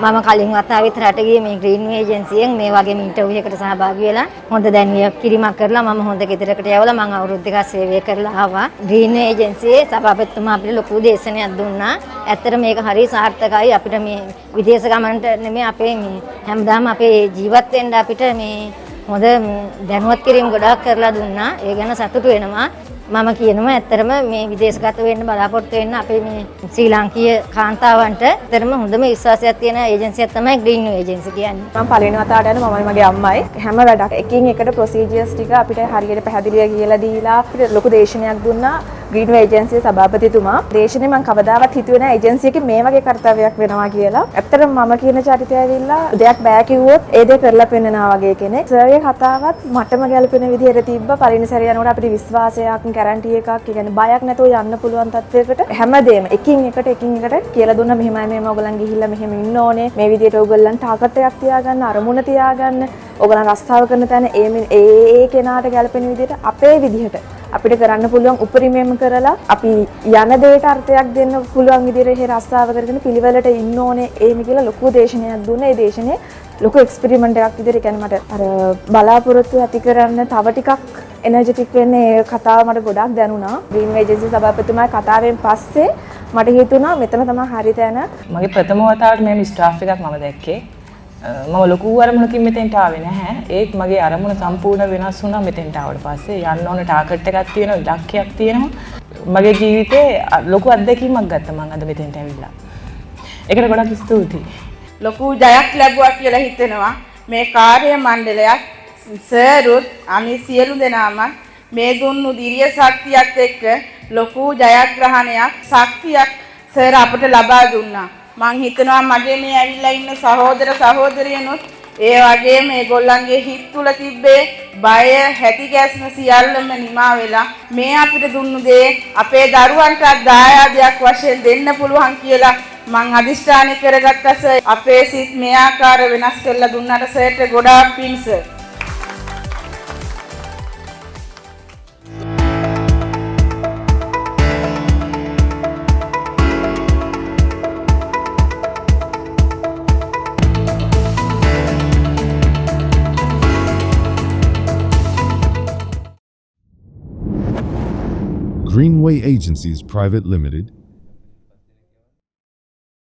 මම කලින් වතාවෙත් රට ගියේ මේ ග්‍රීන්වේ ඒජන්සියෙන් මේ වගේ ඉන්ටර්විව් එකකට සහභාගී වෙලා හොඳ දැනුමක් කිරීමක් කරලා මම හොඳ ගෙදරකට යවලා මම අවුරුදු දෙකක් සේවය කරලා ආවා. ග්‍රීන්වේ ඒජන්සියේ සභාපතිතුමා අපිට ලොකු දේශනයක් දුන්නා. ඇත්තට මේක හරිය සාර්ථකයි. අපිට මේ විදේශ ගමනට නෙමෙයි අපේ මේ හැමදාම අපේ ජීවත් වෙන්න අපිට මේ හොඳ දැනුවත් කිරීම ගොඩාක් කරලා දුන්නා. ඒ ගැන සතුටු වෙනවා. මම කියනවා ඇත්තටම මේ විදේශගත වෙන්න බලාපොරොත්තු වෙන්න අපේ මේ ශ්‍රී ලාංකීය කාන්තාවන්ට ඇත්තටම හොඳම විශ්වාසයක් තියෙන ඒජන්සියක් තමයි ග්‍රීන්වේ ඒජන්සි කියන්නේ. මම පළවෙනි වතාවට යන මමයි මගේ අම්මයි හැම වැඩක් එකින් එකට ප්‍රොසීජර්ස් ටික අපිට හරියට පැහැදිලිව කියලා දීලා අපිට ලොකු දේශනයක් දුන්නා ග්‍රීන්වේ ඒජන්සියේ සභාපතිතුමා. දේශනේ මම කවදාවත් හිතුවේ නැහැ ඒජන්සි එකේ මේ වගේ කාර්යයක් වෙනවා කියලා. ඇත්තටම මම කියන චරිතය ඇවිල්ලා දෙයක් බෑ කිව්වොත් ඒ දේ කරලා පෙන්නනවා වගේ කෙනෙක්. සර්ගේ කතාවත් මටම ගැලපෙන විදිහට තිබ්බ පළවෙනි සැරේ යනකොට අපිට විශ්වාසයක් ගැරන්ටි එකක් කියන්නේ බයක් නැතුව යන්න පුළුවන් තත්වයකට හැමදේම එකින් එකට කියලා දුන්නා මෙහෙමයි මෙහෙම ඔයගලන් ගිහිල්ලා මෙහෙම ඉන්න ඕනේ මේ විදිහට ඔයගලන් ටාගට් එකක් තියාගන්න අරමුණ තියාගන්න ඔයගලන් රස්තාව කරන තැන ඒ කෙනාට ගැලපෙන විදිහට අපේ විදිහට අපිට කරන්න පුළුවන් උපරිමයෙන්ම කරලා අපි යන දෙයට අර්ථයක් දෙන්න පුළුවන් විදිහට ඒ රස්තාව කරගෙන පිළිවෙලට ඉන්න ඕනේ එහෙම කියලා ලොකු දේශනයක් දුන්නා. ඒ දේශනේ ලොකු එක්ස්පෙරිමන්ට් එකක් විදිහට කියන්නේ මට අර බලාපොරොත්තු ඇති කරන්න තව ටිකක් එනර්ජටික් වෙන්නේ ඒ කතාව මට ගොඩක් දැනුණා. ග්‍රීන්වේ ඒජන්සි සභාපතිතුමා කතාවෙන් පස්සේ මට හිතුණා මෙතන තමයි හරි තැන. මගේ ප්‍රථම වතාවට මේ ස්ටාෆ් එකක් මම දැක්කේ. මම ලොකු අරමුණකින් මෙතෙන්ට ආවේ නැහැ. ඒත් මගේ අරමුණ සම්පූර්ණ වෙනස් වුණා මෙතෙන්ට ආවට පස්සේ. යන්න ඕන ටාගට් එකක් තියෙනවා, ඉලක්කයක් තියෙනවා. මගේ ජීවිතේ ලොකු අත්දැකීමක් ගත්තා මම අද මෙතෙන්ට ඇවිල්ලා. ඒකට ගොඩක් ස්තුතියි. ලොකු ජයක් ලැබුවා කියලා හිතෙනවා. මේ කාර්ය මණ්ඩලයක් සර්ුත් අනිත් සියලු දෙනාම මේ දුන්නු දිරිය ශක්තියත් එක්ක ලොකු ජයග්‍රහණයක් ශක්තියක් සර් අපට ලබා දුන්නා. මං හිතනවා මගේ මේ ඇවිල්ලා ඉන්න සහෝදර සහෝදරියනොත් ඒ වගේම මේගොල්ලන්ගේ හිත තුල තිබ්බේ බය හැටි ගැස්ම සියල්ලම නිමා වෙලා මේ අපිට දුන්නු දේ අපේ දරුවන්ට දායාදයක් වශයෙන් දෙන්න පුළුවන් කියලා මං අදිෂ්ඨාන කරගත්තා සර්. අපේ සිත් මේ ආකාර වෙනස් කරලා දුන්නාට සර්ට ගොඩාක් පිං sir. Greenway Agencies Private Limited